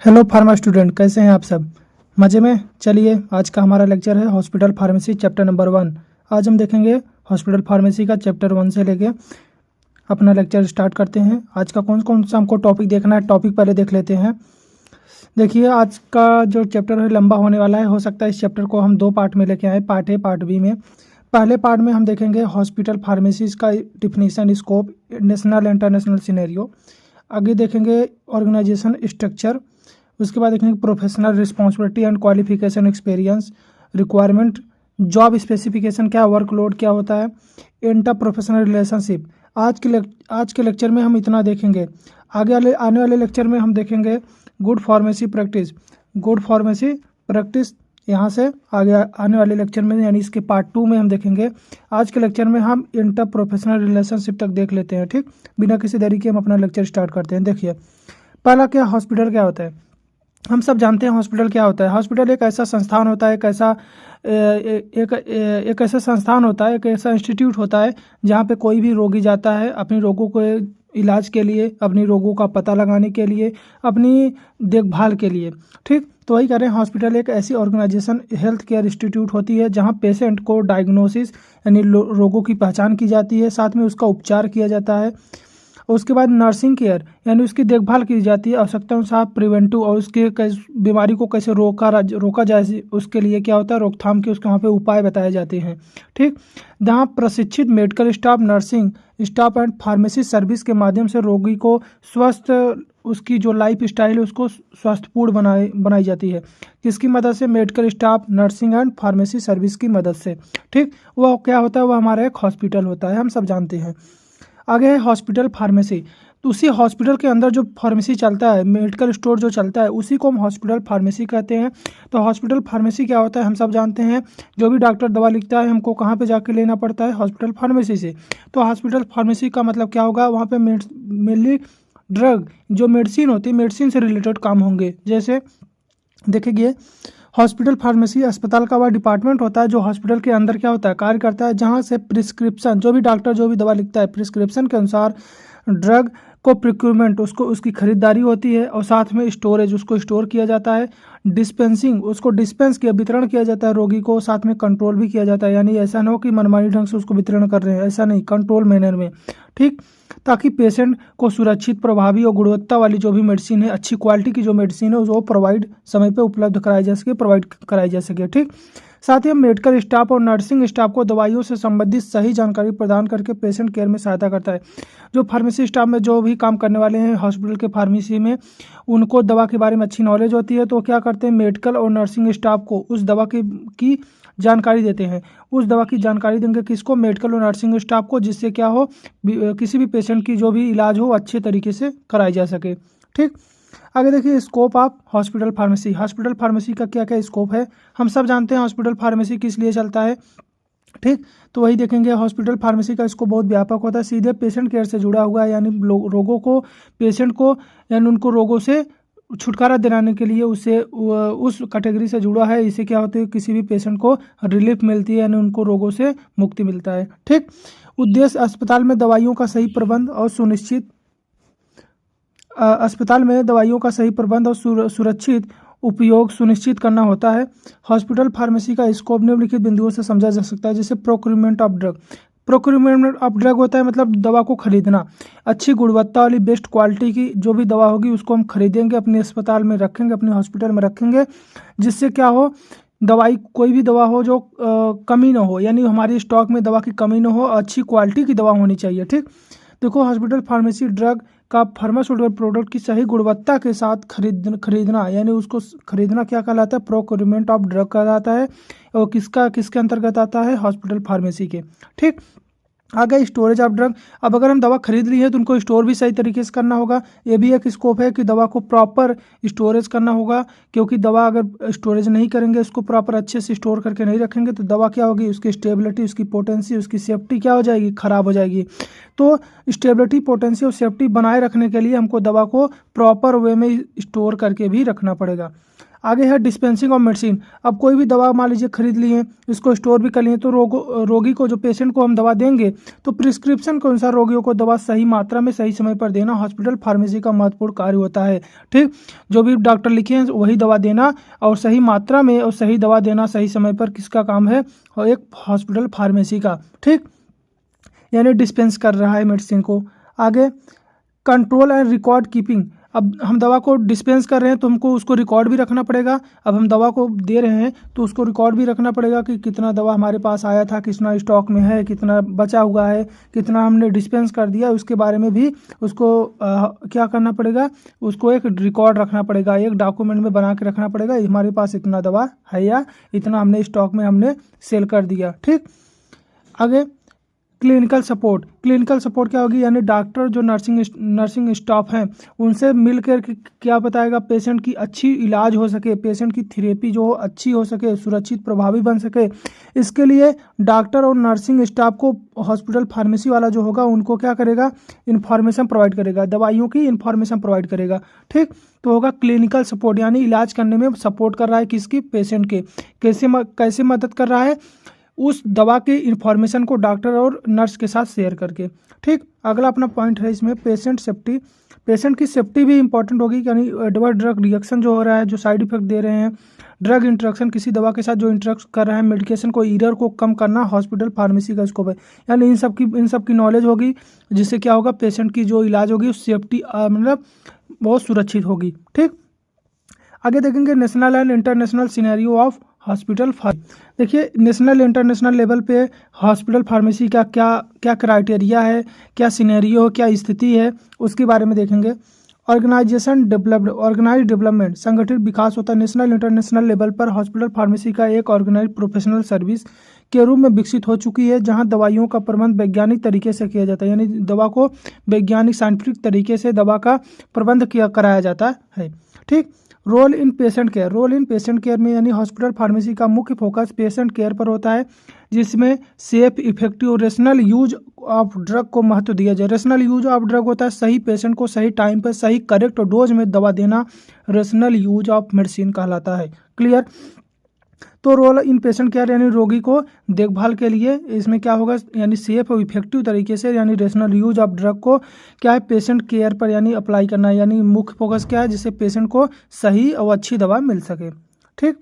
Hello pharma student, कैसे हैं आप सब? मज़े में? चलिए, आज का हमारा लेक्चर है हॉस्पिटल फार्मेसी चैप्टर नंबर 1। आज हम देखेंगे हॉस्पिटल फार्मेसी का चैप्टर 1 से लेके अपना लेक्चर स्टार्ट करते हैं। आज का कौन कौन सा हमको टॉपिक देखना है, टॉपिक पहले देख लेते हैं। देखिए, आज का जो चैप्टर है लंबा होने वाला है। हो सकता है इस चैप्टर को हम 2 पार्ट में लेके आए, पार्ट ए पार्ट बी में। पहले पार्ट में हम देखेंगे हॉस्पिटल फार्मेसीज का definition, scope, national international scenario. आगे देखेंगे ऑर्गेनाइजेशन स्ट्रक्चर। उसके बाद देखेंगे professional responsibility and qualification, experience, requirement, job specification क्या, वर्कलोड क्या होता है, इंटर प्रोफेशनल रिलेशनशिप। आज के लेक्चर में हम इतना देखेंगे। आने वाले लेक्चर में हम देखेंगे good pharmacy practice. Good pharmacy practice यहाँ से आगे आने वाले लेक्चर में, यानी इसके पार्ट 2 में हम देखेंगे। आज के लेक्चर में हम इंटर प्रोफेशनल रिलेशनशिप तक देख लेते हैं। ठीक, बिना किसी देरी के हम अपना लेक्चर स्टार्ट करते हैं। देखिए, पहला क्या, हॉस्पिटल क्या होता है। हम सब जानते हैं हॉस्पिटल क्या होता है। हॉस्पिटल एक ऐसा संस्थान होता है, एक ऐसा संस्थान होता है, एक ऐसा इंस्टीट्यूट होता है जहाँ पे कोई भी रोगी जाता है अपने रोगों को इलाज के लिए, अपनी रोगों का पता लगाने के लिए, अपनी देखभाल के लिए। ठीक, तो वही कह रहे हैं, हॉस्पिटल एक ऐसी ऑर्गेनाइजेशन, हेल्थ केयर इंस्टीट्यूट होती है जहाँ पेशेंट को डायग्नोसिस यानी रोगों की पहचान की जाती है, साथ में उसका उपचार किया जाता है। उसके बाद नर्सिंग केयर यानी उसकी देखभाल की जाती है, आवश्यकता अनुसार प्रिवेंटिव, और उसके बीमारी को कैसे रोका जाए, उसके लिए क्या होता है, रोकथाम के उसके वहाँ पे उपाय बताए जाते हैं। ठीक, जहाँ प्रशिक्षित medical staff, nursing staff and pharmacy service के माध्यम से रोगी को स्वस्थ, उसकी जो लाइफ स्टाइल है उसको स्वस्थपूर्ण बनाई जाती है। किसकी मदद से? Medical staff, nursing and pharmacy service की मदद से। ठीक, वह क्या होता है? वह हमारा एक हॉस्पिटल होता है, हम सब जानते हैं। आगे है हॉस्पिटल फार्मेसी। तो उसी हॉस्पिटल के अंदर जो फार्मेसी चलता है, मेडिकल स्टोर जो चलता है, उसी को हम हॉस्पिटल फार्मेसी कहते हैं। तो हॉस्पिटल फार्मेसी क्या होता है हम सब जानते हैं। जो भी डॉक्टर दवा लिखता है हमको कहाँ पे जाके लेना पड़ता है? हॉस्पिटल फार्मेसी से। तो हॉस्पिटल फार्मेसी का मतलब क्या होगा? वहाँ पे मेनली ड्रग, जो मेडिसिन होती है, मेडिसिन से रिलेटेड काम होंगे। जैसे देखिए, हॉस्पिटल फार्मेसी अस्पताल का वह डिपार्टमेंट होता है जो हॉस्पिटल के अंदर क्या होता है, कार्य करता है, जहां से प्रिस्क्रिप्शन, जो भी डॉक्टर जो भी दवा लिखता है, प्रिस्क्रिप्शन के अनुसार ड्रग को प्रिक्यूरमेंट, उसको उसकी खरीदारी होती है, और साथ में स्टोरेज, उसको स्टोर किया जाता है, डिस्पेंसिंग, उसको डिस्पेंस किया, वितरण किया जाता है रोगी को, साथ में कंट्रोल भी किया जाता है। यानी ऐसा ना हो कि मनमानी ढंग से उसको वितरण कर रहे हैं, ऐसा नहीं, कंट्रोल मैनर में। ठीक, ताकि पेशेंट को सुरक्षित, प्रभावी और गुणवत्ता वाली जो भी मेडिसिन है, अच्छी क्वालिटी की जो मेडिसिन है वो प्रोवाइड समय पे उपलब्ध कराई जा सके, प्रोवाइड कराई जा सके। ठीक, साथ ही हम मेडिकल स्टाफ और नर्सिंग स्टाफ को दवाइयों से संबंधित सही जानकारी प्रदान करके पेशेंट केयर में सहायता करता है। जो फार्मेसी स्टाफ में जो भी काम करने वाले हैं हॉस्पिटल के फार्मेसी में, उनको दवा के बारे में अच्छी नॉलेज होती है, तो क्या करते हैं, मेडिकल और नर्सिंग स्टाफ को उस दवा की जानकारी देते हैं। उस दवा की जानकारी देंगे किसको? मेडिकल और नर्सिंग स्टाफ को, जिससे क्या हो, किसी भी पेशेंट की जो भी इलाज हो अच्छे तरीके से कराई जा सके। ठीक, आगे देखिए, scope of hospital pharmacy. Hospital pharmacy का क्या क्या स्कोप है? हम सब जानते हैं हॉस्पिटल फार्मेसी किस लिए चलता है। ठीक, तो वही देखेंगे। हॉस्पिटल फार्मेसी का स्कोप बहुत व्यापक होता है, सीधे पेशेंट केयर से जुड़ा हुआ है, यानी रोगों को, पेशेंट को, यानी उनको रोगों से छुटकारा दिलाने के लिए उसे उस कैटेगरी से जुड़ा है। इससे क्या होता है, किसी भी पेशेंट को रिलीफ मिलती है, यानी उनको रोगों से मुक्ति मिलता है। ठीक, उद्देश्य अस्पताल में दवाइयों का सही प्रबंध और सुरक्षित उपयोग सुनिश्चित करना होता है। हॉस्पिटल फार्मेसी का स्कोप निम्नलिखित बिंदुओं से समझा जा सकता है। जैसे procurement of drug. Procurement of drug होता है मतलब दवा को खरीदना, अच्छी गुणवत्ता वाली बेस्ट क्वालिटी की जो भी दवा होगी उसको हम खरीदेंगे, अपने अस्पताल में रखेंगे, अपने हॉस्पिटल में रखेंगे, जिससे क्या हो, दवाई, कोई भी दवा हो जो कमी ना हो, यानी हमारी स्टॉक में दवा की कमी ना हो, अच्छी क्वालिटी की दवा होनी चाहिए। ठीक, देखो, हॉस्पिटल फार्मेसी ड्रग का फार्मास्यूटिकल प्रोडक्ट की सही गुणवत्ता के साथ खरीदना, यानी उसको खरीदना क्या कहलाता है? प्रोक्यूरमेंट ऑफ ड्रग कहलाता है, और किसके अंतर्गत आता है? हॉस्पिटल फार्मेसी के। ठीक, आगे स्टोरेज ऑफ ड्रग। अब अगर हम दवा खरीद ली है तो उनको स्टोर भी सही तरीके से करना होगा। ये भी एक स्कोप है कि दवा को प्रॉपर स्टोरेज करना होगा, क्योंकि दवा अगर स्टोरेज नहीं करेंगे, उसको प्रॉपर अच्छे से स्टोर करके नहीं रखेंगे, तो दवा क्या होगी, उसकी स्टेबिलिटी, उसकी पोटेंसी, उसकी सेफ्टी क्या हो जाएगी? खराब हो जाएगी। तो स्टेबिलिटी, पोटेंसी और सेफ्टी बनाए रखने के लिए हमको दवा को प्रॉपर वे में स्टोर करके भी रखना पड़ेगा। आगे है डिस्पेंसिंग ऑफ मेडिसिन। अब कोई भी दवा मान लीजिए खरीद लिए, इसको स्टोर भी कर लिए, तो रोगी को, जो पेशेंट को हम दवा देंगे, तो प्रिस्क्रिप्शन के अनुसार रोगियों को दवा सही मात्रा में सही समय पर देना हॉस्पिटल फार्मेसी का महत्वपूर्ण कार्य होता है। ठीक, जो भी डॉक्टर लिखे हैं वही दवा देना, और सही मात्रा में और सही दवा देना सही समय पर किसका काम है? और एक हॉस्पिटल फार्मेसी का। ठीक, यानी डिस्पेंस कर रहा है मेडिसिन को। आगे कंट्रोल एंड रिकॉर्ड कीपिंग। अब हम दवा को डिस्पेंस कर रहे हैं तो हमको उसको रिकॉर्ड भी रखना पड़ेगा। अब हम दवा को दे रहे हैं तो उसको रिकॉर्ड भी रखना पड़ेगा कि कितना दवा हमारे पास आया था, कितना स्टॉक में है, कितना बचा हुआ है, कितना हमने डिस्पेंस कर दिया, उसके बारे में भी उसको क्या करना पड़ेगा? उसको एक रिकॉर्ड रखना पड़ेगा, एक डॉक्यूमेंट में बना के रखना पड़ेगा, हमारे पास इतना दवा है या इतना हमने स्टॉक में हमने सेल कर दिया। ठीक, आगे क्लिनिकल सपोर्ट। क्लिनिकल सपोर्ट क्या होगी? यानी डॉक्टर जो नर्सिंग स्टाफ हैं उनसे मिलकर क्या बताएगा? पेशेंट की अच्छी इलाज हो सके, पेशेंट की थेरेपी जो हो अच्छी हो सके, सुरक्षित प्रभावी बन सके, इसके लिए डॉक्टर और नर्सिंग स्टाफ को हॉस्पिटल फार्मेसी वाला जो होगा उनको क्या करेगा? इन्फॉर्मेशन प्रोवाइड करेगा, दवाइयों की इन्फॉर्मेशन प्रोवाइड करेगा। ठीक, तो होगा क्लिनिकल सपोर्ट, यानी इलाज करने में सपोर्ट कर रहा है किसकी? पेशेंट के। कैसे मदद कर रहा है? उस दवा के इन्फॉर्मेशन को डॉक्टर और नर्स के साथ शेयर करके। ठीक, अगला अपना पॉइंट है इसमें पेशेंट सेफ्टी। पेशेंट की सेफ्टी भी इंपॉर्टेंट होगी, यानी एडवर्स ड्रग रिएक्शन जो हो रहा है, जो साइड इफेक्ट दे रहे हैं, ड्रग इंटरेक्शन, किसी दवा के साथ जो इंटरेक्ट कर रहा है, मेडिकेशन को एरर को कम करना हॉस्पिटल फार्मेसी का स्कोप है। यानी इन सब की नॉलेज होगी, जिससे क्या होगा? पेशेंट की जो इलाज होगी उस सेफ्टी मतलब बहुत सुरक्षित होगी। ठीक, आगे देखेंगे national and international scenario of hospital pharmacy. देखिए नेशनल इंटरनेशनल लेवल पे हॉस्पिटल फार्मेसी का क्या क्राइटेरिया है, क्या सिनेरियो, क्या स्थिति है, उसके बारे में देखेंगे। ऑर्गेनाइज डेवलपमेंट, संगठित विकास होता है। नेशनल इंटरनेशनल लेवल पर हॉस्पिटल फार्मेसी का एक ऑर्गेनाइज प्रोफेशनल सर्विस के रूप में विकसित हो चुकी है, जहां दवाइयों का प्रबंध वैज्ञानिक तरीके से किया जाता है। यानी दवा को वैज्ञानिक साइंटिफिक तरीके से दवा का प्रबंध कराया जाता है। ठीक, role in patient care. Role in patient care में यानी हॉस्पिटल फार्मेसी का मुख्य फोकस पेशेंट केयर पर होता है, जिसमें सेफ, इफेक्टिव और रेशनल यूज ऑफ ड्रग को महत्व दिया जाए। रेशनल यूज ऑफ ड्रग होता है सही पेशेंट को सही टाइम पर सही करेक्ट डोज में दवा देना, रेशनल यूज ऑफ मेडिसिन कहलाता है। क्लियर? तो रोल इन पेशेंट केयर यानी रोगी को देखभाल के लिए इसमें क्या होगा? यानी सेफ और इफेक्टिव तरीके से, यानी रेशनल यूज ऑफ ड्रग को क्या है? पेशेंट केयर पर यानी अप्लाई करना है। यानी मुख्य फोकस क्या है? जिससे पेशेंट को सही और अच्छी दवा मिल सके। ठीक,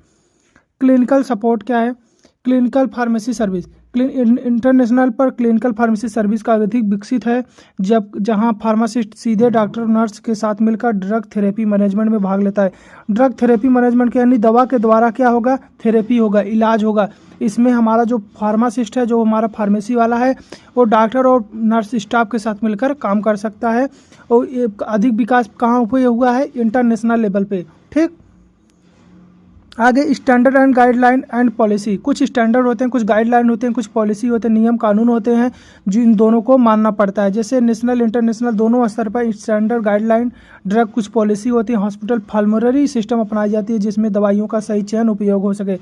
क्लिनिकल सपोर्ट क्या है? Clinical pharmacy service. इंटरनेशनल पर क्लिनिकल फार्मेसी सर्विस का अधिक विकसित है, जहां फार्मासिस्ट सीधे डॉक्टर नर्स के साथ मिलकर ड्रग थेरेपी मैनेजमेंट में भाग लेता है। ड्रग थेरेपी मैनेजमेंट के यानी दवा के द्वारा क्या होगा? थेरेपी होगा, इलाज होगा। इसमें हमारा जो फार्मासिस्ट है, जो हमारा फार्मेसी वाला है, वो डॉक्टर और नर्स स्टाफ के साथ मिलकर काम कर सकता है। और ये अधिक विकास कहाँ पे हुआ है? इंटरनेशनल लेवल पे। ठीक, आगे standard and guideline and policy. कुछ स्टैंडर्ड होते हैं, कुछ गाइडलाइन होते हैं, कुछ पॉलिसी होते हैं, नियम कानून होते हैं, जो इन दोनों को मानना पड़ता है। जैसे नेशनल इंटरनेशनल दोनों स्तर पर स्टैंडर्ड गाइडलाइन ड्रग, कुछ पॉलिसी होती है। हॉस्पिटल फार्मेसी सिस्टम अपनाई जाती है, जिसमें दवाइयों का सही चयन उपयोग हो सके।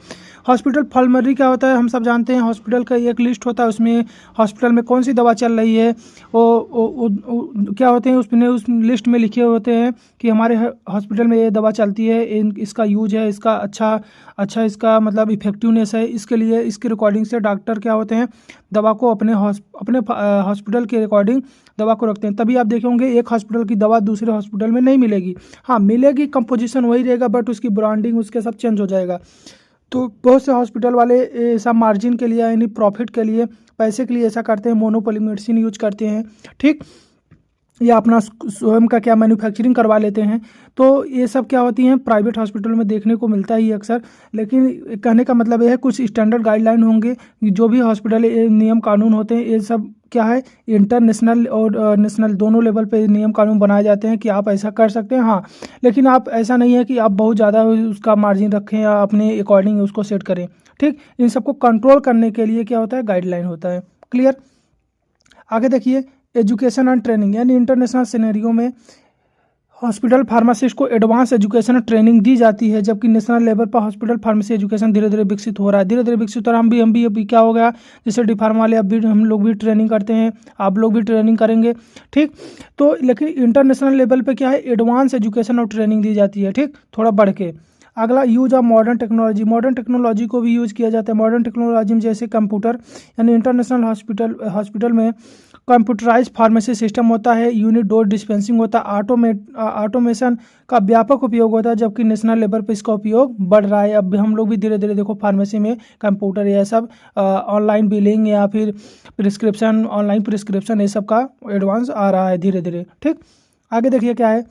हॉस्पिटल फार्मेसी क्या होता है? हम सब जानते हैं, हॉस्पिटल का एक लिस्ट होता है, उसमें हॉस्पिटल में कौन सी दवा चल रही है, क्या होते हैं उसमें, उस लिस्ट में लिखे होते हैं कि हमारे हॉस्पिटल में ये दवा चलती है, इसका यूज है, इसका अच्छा इसका मतलब इफेक्टिवनेस है। इसके लिए इसके रिकॉर्डिंग से डॉक्टर क्या होते हैं? दवा को अपने हॉस्पिटल के रिकॉर्डिंग दवा को रखते हैं। तभी आप देखेंगे एक हॉस्पिटल की दवा दूसरे हॉस्पिटल में नहीं मिलेगी। हाँ मिलेगी, कंपोजिशन वही रहेगा, बट उसकी ब्रांडिंग उसके सब चेंज हो जाएगा। तो बहुत से हॉस्पिटल वाले ऐसा मार्जिन के लिए यानी प्रॉफिट के लिए, पैसे के लिए ऐसा करते हैं, मोनोपोली मेडिसिन यूज करते हैं। ठीक, या अपना स्वयं का क्या मैन्युफैक्चरिंग करवा लेते हैं। तो ये सब क्या होती हैं? प्राइवेट हॉस्पिटल में देखने को मिलता ही अक्सर। लेकिन कहने का मतलब ये है, कुछ स्टैंडर्ड गाइडलाइन होंगे, जो भी हॉस्पिटल नियम कानून होते हैं, ये सब क्या है? इंटरनेशनल और नेशनल दोनों लेवल पे नियम कानून बनाए जाते हैं कि आप ऐसा कर सकते हैं। हाँ, लेकिन आप ऐसा नहीं है कि आप बहुत ज़्यादा उसका मार्जिन रखें या अपने अकॉर्डिंग उसको सेट करें। ठीक, इन सबको कंट्रोल करने के लिए क्या होता है? गाइडलाइन होता है। क्लियर? आगे देखिए एजुकेशन एंड ट्रेनिंग, यानी इंटरनेशनल सिनेरियो में हॉस्पिटल फार्मासिस्ट को एडवांस एजुकेशन ट्रेनिंग दी जाती है, जबकि नेशनल लेवल पर हॉस्पिटल फार्मेसी एजुकेशन धीरे धीरे विकसित हो रहा है। धीरे धीरे विकसित हो रहा है। हम भी अभी क्या हो गया, जैसे डी फार्मा वाले हम लोग भी ट्रेनिंग करते हैं, आप लोग भी ट्रेनिंग करेंगे। ठीक, तो लेकिन इंटरनेशनल लेवल पे क्या है? एडवांस एजुकेशन और ट्रेनिंग दी जाती है। ठीक, थोड़ा बढ़ के। अगला use of modern technology, modern technology को भी यूज किया जाता है। मॉडर्न टेक्नोलॉजी में जैसे कंप्यूटर, यानी इंटरनेशनल हॉस्पिटल में कंप्यूटराइज फार्मेसी सिस्टम होता है, यूनिट डोज डिस्पेंसिंग होता है, ऑटोमेशन का व्यापक उपयोग होता है, जबकि नेशनल लेवल पर इसका उपयोग बढ़ रहा है। अब हम लोग भी धीरे धीरे देखो फार्मेसी में कंप्यूटर ये सब ऑनलाइन बिलिंग या फिर प्रिस्क्रिप्शन, ऑनलाइन प्रिस्क्रिप्शन ये सब का एडवांस आ रहा है धीरे धीरे। ठीक, आगे देखिए क्या है,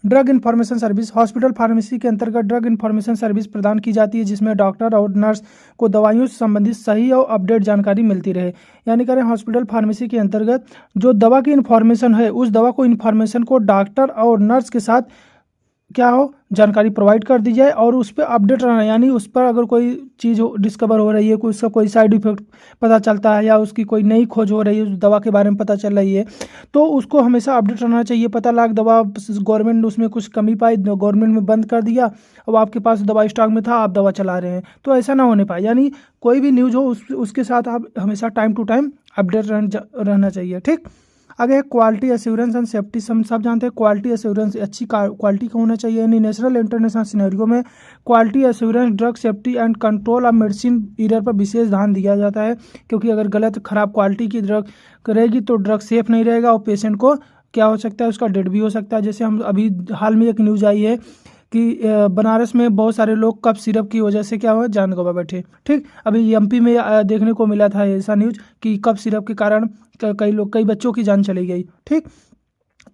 drug information service. Hospital pharmacy के अंतर्गत ड्रग इन्फॉर्मेशन सर्विस प्रदान की जाती है, जिसमें डॉक्टर और नर्स को दवाइयों से संबंधित सही और अपडेट जानकारी मिलती रहे। यानी करें हॉस्पिटल फार्मेसी के अंतर्गत जो दवा की इन्फॉर्मेशन है, उस दवा को इन्फॉर्मेशन को डॉक्टर और नर्स के साथ क्या हो, जानकारी प्रोवाइड कर दी जाए और उस पर अपडेट रहना, यानी उस पर अगर कोई चीज़ डिस्कवर हो रही है, कोई उसका कोई साइड इफेक्ट पता चलता है या उसकी कोई नई खोज हो रही है, उस दवा के बारे में पता चल रही है, तो उसको हमेशा अपडेट रहना चाहिए। पता लगा दवा गवर्नमेंट उसमें कुछ कमी पाई, गवर्नमेंट में बंद कर दिया, अब आपके पास दवा स्टॉक में था, आप दवा चला रहे हैं, तो ऐसा ना होने पाए। यानी कोई भी न्यूज़ हो उसके साथ आप हमेशा टाइम टू टाइम अपडेट रहना चाहिए। ठीक, आगे क्वालिटी एश्योरेंस एंड सेफ्टी। हम सब जानते हैं क्वालिटी एश्योरेंस अच्छी क्वालिटी का होना चाहिए। यानी नेशनल इंटरनेशनल सिनेरियो में quality assurance, drug safety and control of medicine error पर विशेष ध्यान दिया जाता है, क्योंकि अगर गलत खराब क्वालिटी की ड्रग रहेगी तो ड्रग सेफ नहीं रहेगा और पेशेंट को क्या हो सकता है, उसका डेथ भी हो सकता है। जैसे हम अभी हाल में एक न्यूज़ आई है कि बनारस में बहुत सारे लोग कफ सिरप की वजह से क्या हुआ, जान गंवा बैठे। ठीक, अभी एमपी में देखने को मिला था ऐसा न्यूज़ कि कफ सिरप के कारण कई बच्चों की जान चली गई। ठीक,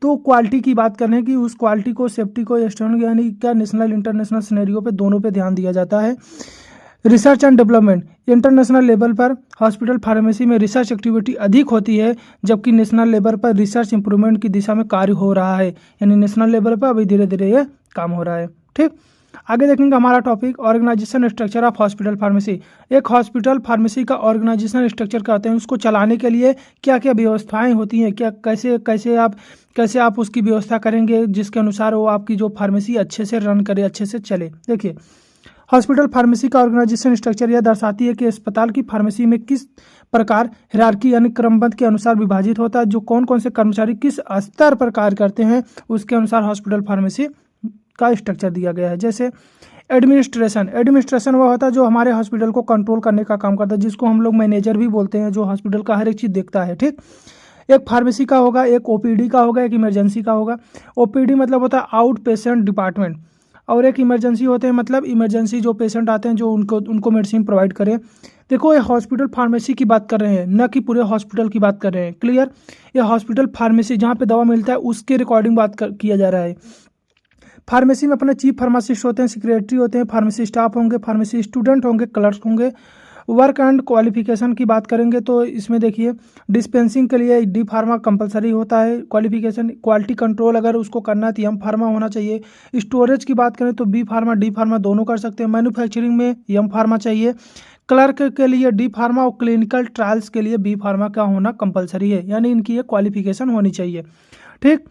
तो क्वालिटी की बात करें कि उस क्वालिटी को, सेफ्टी को, एक्सटर्नल यानी क्या नेशनल इंटरनेशनल सिनेरियो पे दोनों पे ध्यान दिया जाता है। Research and development, international level पर हॉस्पिटल फार्मेसी में रिसर्च एक्टिविटी अधिक होती है, जबकि नेशनल लेवल पर रिसर्च इंप्रूवमेंट की दिशा में कार्य हो रहा है। यानी नेशनल लेवल पर अभी धीरे धीरे ये काम हो रहा है। ठीक, आगे देखेंगे हमारा topic organisation structure of hospital pharmacy. एक हॉस्पिटल फार्मेसी का ऑर्गेनाइजेशन स्ट्रक्चर कहते हैं, उसको चलाने के लिए क्या क्या व्यवस्थाएं होती हैं, क्या कैसे आप उसकी व्यवस्था करेंगे जिसके अनुसार वो आपकी जो फार्मेसी अच्छे से रन करे, अच्छे से चले। देखिए, हॉस्पिटल फार्मेसी का ऑर्गेनाइजेशन स्ट्रक्चर यह दर्शाती है कि अस्पताल की फार्मेसी में किस प्रकार हायरार्की यानी क्रमबद्ध के अनुसार विभाजित होता है, जो कौन कौन से कर्मचारी किस स्तर पर कार्य करते हैं, उसके अनुसार हॉस्पिटल फार्मेसी का स्ट्रक्चर दिया गया है। जैसे एडमिनिस्ट्रेशन वह होता है जो हमारे हॉस्पिटल को कंट्रोल करने का काम करता है, जिसको हम लोग मैनेजर भी बोलते हैं, जो हॉस्पिटल का हर एक चीज़ देखता है। ठीक, एक फार्मेसी का होगा, एक ओपीडी का होगा, एक इमरजेंसी का होगा। ओपीडी मतलब होता है आउट पेशेंट डिपार्टमेंट, और एक इमरजेंसी होते हैं मतलब इमरजेंसी जो पेशेंट आते हैं जो उनको मेडिसिन प्रोवाइड करें। देखो, ये हॉस्पिटल फार्मेसी की बात कर रहे हैं, न कि पूरे हॉस्पिटल की बात कर रहे हैं। क्लियर, ये हॉस्पिटल फार्मेसी जहाँ पे दवा मिलता है उसके रिकॉर्डिंग किया जा रहा है। फार्मेसी में अपने चीफ फार्मासिस्ट होते हैं, सेक्रेटरी होते हैं, फार्मेसी स्टाफ होंगे, फार्मेसी स्टूडेंट होंगे, क्लर्क्स होंगे। वर्क एंड क्वालिफिकेशन की बात करेंगे तो इसमें देखिए, डिस्पेंसिंग के लिए डी फार्मा कंपलसरी होता है। क्वालिफिकेशन, क्वालिटी कंट्रोल अगर उसको करना है तो एम फार्मा होना चाहिए। स्टोरेज की बात करें तो बी फार्मा डी फार्मा दोनों कर सकते हैं। मैन्युफैक्चरिंग में एम फार्मा चाहिए। क्लर्क के लिए डी फार्मा और क्लिनिकल ट्रायल्स के लिए बी फार्मा का होना कंपलसरी है, यानी इनकी ये क्वालिफिकेशन होनी चाहिए। ठीक,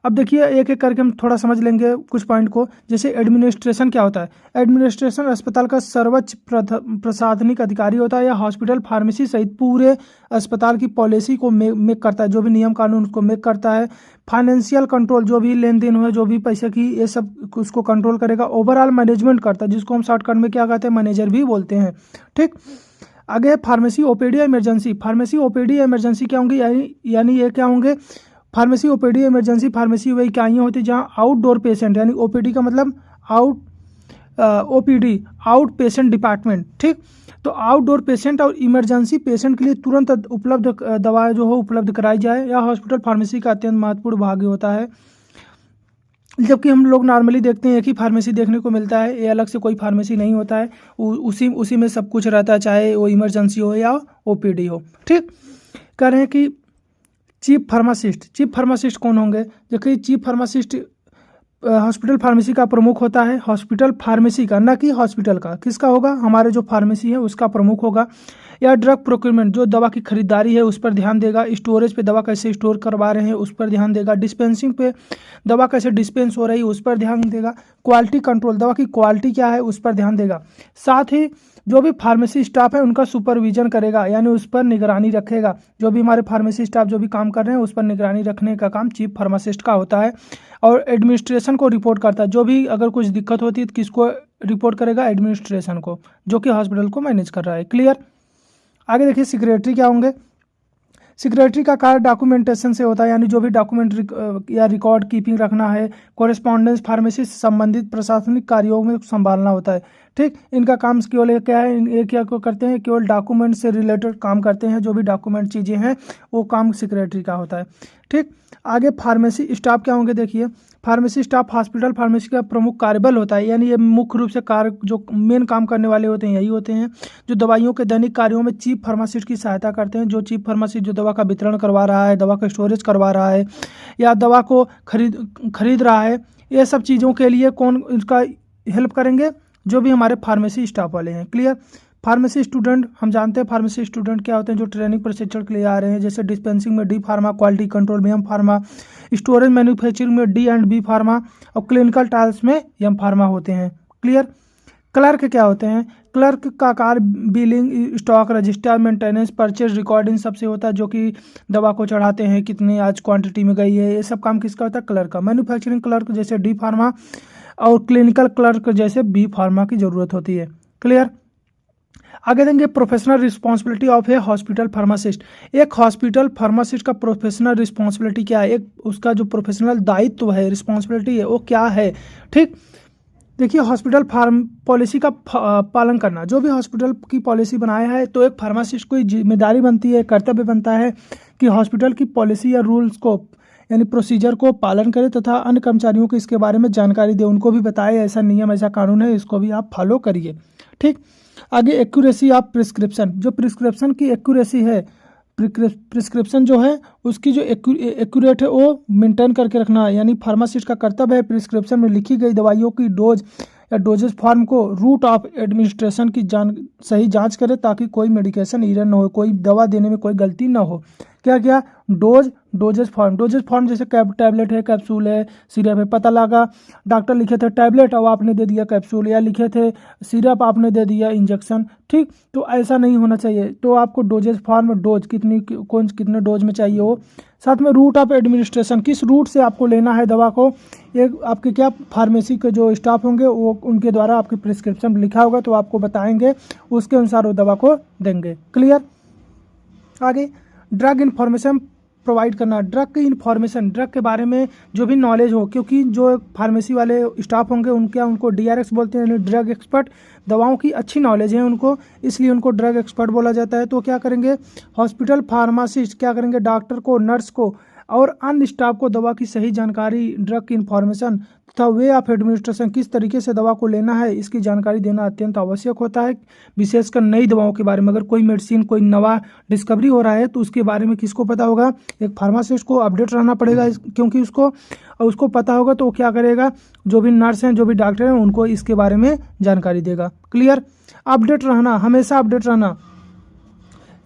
अब देखिए एक एक करके हम थोड़ा समझ लेंगे कुछ पॉइंट को। जैसे एडमिनिस्ट्रेशन क्या होता है, एडमिनिस्ट्रेशन अस्पताल का सर्वोच्च प्रशासनिक अधिकारी होता है, या हॉस्पिटल फार्मेसी सहित पूरे अस्पताल की पॉलिसी को मेक करता है, जो भी नियम कानून उसको मेक करता है। फाइनेंशियल कंट्रोल, जो भी लेन देन हो, जो भी पैसे की ये सब उसको कंट्रोल करेगा। ओवरऑल मैनेजमेंट करता है, जिसको हम शॉर्टकट में क्या कहते हैं, मैनेजर भी बोलते हैं। ठीक, आगे फार्मेसी ओपीडी या इमरजेंसी। फार्मेसी ओपीडी या इमरजेंसी क्या होंगे, यानी ये क्या होंगे, फार्मेसी ओपीडी इमरजेंसी फार्मेसी वही इकाइयाँ होती है जहाँ आउटडोर पेशेंट, यानी ओपीडी का मतलब ओपीडी आउट पेशेंट डिपार्टमेंट। ठीक, तो आउटडोर पेशेंट और इमरजेंसी पेशेंट के लिए तुरंत उपलब्ध दवाएं जो हो उपलब्ध कराई जाए, यह हॉस्पिटल फार्मेसी का अत्यंत महत्वपूर्ण भाग होता है। जबकि हम लोग नॉर्मली देखते हैं एक ही फार्मेसी देखने को मिलता है, ये अलग से कोई फार्मेसी नहीं होता है, उसी में सब कुछ रहता है, चाहे वो इमरजेंसी हो या ओपीडी हो। ठीक, कह रहे हैं कि चीफ फार्मासिस्ट कौन होंगे। देखिए, चीफ फार्मासिस्ट हॉस्पिटल फार्मेसी का प्रमुख होता है, हॉस्पिटल फार्मेसी का, ना कि हॉस्पिटल का। किसका होगा, हमारे जो फार्मेसी है उसका प्रमुख होगा। या ड्रग प्रोक्योरमेंट, जो दवा की खरीदारी है उस पर ध्यान देगा। स्टोरेज पे दवा कैसे स्टोर करवा रहे हैं उस पर ध्यान देगा। डिस्पेंसिंग पे दवा कैसे डिस्पेंस हो रही है उस पर ध्यान देगा। क्वालिटी कंट्रोल, दवा की क्वालिटी क्या है उस पर ध्यान देगा। साथ ही जो भी फार्मेसी स्टाफ है उनका सुपरविजन करेगा, यानी उस पर निगरानी रखेगा। जो भी हमारे फार्मेसी स्टाफ जो भी काम कर रहे हैं उस पर निगरानी रखने का काम चीफ फार्मासिस्ट का होता है। और एडमिनिस्ट्रेशन को रिपोर्ट करता है। जो भी अगर कुछ दिक्कत होती है तो किसको रिपोर्ट करेगा? एडमिनिस्ट्रेशन को, जो कि हॉस्पिटल को मैनेज कर रहा है। क्लियर। आगे देखिए सेक्रेटरी क्या होंगे। सेक्रेटरी का कार्य डॉक्यूमेंटेशन से होता है, यानी जो भी डॉक्यूमेंट या रिकॉर्ड कीपिंग रखना है, कॉरेस्पॉन्डेंस फार्मेसी से संबंधित प्रशासनिक कार्यों में संभालना होता है। ठीक, इनका काम केवल क्या है, ये क्या करते हैं, केवल डॉक्यूमेंट से रिलेटेड काम करते हैं। जो भी डॉक्यूमेंट चीज़ें हैं वो काम सेक्रेटरी का होता है। ठीक, आगे फार्मेसी स्टाफ क्या होंगे। देखिए फार्मेसी स्टाफ हॉस्पिटल फार्मेसी का प्रमुख कार्यबल होता है, यानी ये मुख्य रूप से कार्य जो मेन काम करने वाले होते हैं यही होते हैं, जो दवाइयों के दैनिक कार्यों में चीफ फार्मासिस्ट की सहायता करते हैं। जो चीफ फार्मासिस्ट जो दवा का वितरण करवा रहा है, दवा का स्टोरेज करवा रहा है या दवा को खरीद रहा है, ये सब चीज़ों के लिए कौन इसका हेल्प करेंगे? जो भी हमारे फार्मेसी स्टाफ वाले हैं। क्लियर। फार्मेसी स्टूडेंट, हम जानते हैं फार्मेसी स्टूडेंट क्या होते हैं, जो ट्रेनिंग प्रशिक्षण के लिए आ रहे हैं। जैसे डिस्पेंसिंग में डी फार्मा, क्वालिटी कंट्रोल में एम फार्मा, स्टोरेज मैन्युफैक्चरिंग में डी एंड बी फार्मा और क्लिनिकल ट्रायल्स में एम फार्मा होते हैं। क्लियर। क्लर्क क्या होते हैं? क्लर्क का कार्य billing, stock register, maintenance, purchase, recording सबसे होता है। जो कि दवा को चढ़ाते हैं, कितनी आज क्वांटिटी में गई है, ये सब काम किसका होता है? क्लर्क का। मैन्युफैक्चरिंग क्लर्क जैसे डी फार्मा और क्लिनिकल क्लर्क जैसे बी फार्मा की जरूरत होती है। क्लियर। आगे देंगे professional responsibility of A hospital pharmacist. एक हॉस्पिटल फार्मासिस्ट का प्रोफेशनल रिस्पॉन्सिबिलिटी क्या है, एक उसका जो प्रोफेशनल दायित्व है, रिस्पॉन्सिबिलिटी है, वो क्या है? ठीक, देखिए हॉस्पिटल फार्म पॉलिसी का पालन करना। जो भी हॉस्पिटल की पॉलिसी बनाया है तो एक फार्मासिस्ट को जिम्मेदारी बनती है, कर्तव्य बनता है कि हॉस्पिटल की पॉलिसी या रूल्स को यानी प्रोसीजर को पालन करे तथा अन्य कर्मचारियों को इसके बारे में जानकारी दे, उनको भी बताए ऐसा नियम ऐसा कानून है, इसको भी आप फॉलो करिए। ठीक, आगे एक्यूरेसी ऑफ प्रिस्क्रिप्शन। जो प्रिस्क्रिप्शन की एक्यूरेसी है, प्रिस्क्रिप्शन जो है उसकी जो एक्यूरेट है वो मेंटेन करके रखना, यानी फार्मासिस्ट का कर्तव्य है प्रिस्क्रिप्शन में लिखी गई दवाइयों की डोज या डोजेज फॉर्म को रूट ऑफ एडमिनिस्ट्रेशन की सही जांच करे, ताकि कोई मेडिकेशन एरर न हो, कोई दवा देने में कोई गलती ना हो। क्या क्या? डोजेज फॉर्म जैसे टैबलेट है, कैप्सूल है, सिरप है। पता लगा डॉक्टर लिखे थे टैबलेट और आपने दे दिया कैप्सूल, या लिखे थे सिरप आपने दे दिया इंजेक्शन। ठीक, तो ऐसा नहीं होना चाहिए। तो आपको डोजेज फॉर्म, डोज कितने डोज में चाहिए हो, साथ में रूट ऑफ एडमिनिस्ट्रेशन, किस रूट से आपको लेना है दवा को, ये आपके क्या फार्मेसी के जो स्टाफ होंगे वो उनके द्वारा आपके प्रिस्क्रिप्शन लिखा होगा तो आपको बताएंगे, उसके अनुसार वो दवा को देंगे। क्लियर। आगे ड्रग इन्फॉर्मेशन प्रोवाइड करना। ड्रग की इन्फॉर्मेशन, ड्रग के बारे में जो भी नॉलेज हो, क्योंकि जो फार्मेसी वाले स्टाफ होंगे उनको DRX बोलते हैं, ड्रग एक्सपर्ट। दवाओं की अच्छी नॉलेज है उनको, इसलिए उनको ड्रग एक्सपर्ट बोला जाता है। तो क्या करेंगे हॉस्पिटल फार्मासिस्ट, क्या करेंगे डॉक्टर को, नर्स को और अन्य स्टाफ को दवा की सही जानकारी, ड्रग की इन्फॉर्मेशन तथा वे ऑफ एडमिनिस्ट्रेशन, किस तरीके से दवा को लेना है, इसकी जानकारी देना अत्यंत आवश्यक होता है। विशेषकर नई दवाओं के बारे में, अगर कोई मेडिसिन, कोई नवा डिस्कवरी हो रहा है तो उसके बारे में किसको पता होगा? एक फार्मासिस्ट को अपडेट रहना पड़ेगा, क्योंकि उसको पता होगा तो क्या करेगा, जो भी नर्स हैं, जो भी डॉक्टर हैं, उनको इसके बारे में जानकारी देगा। क्लियर। अपडेट रहना, हमेशा अपडेट रहना।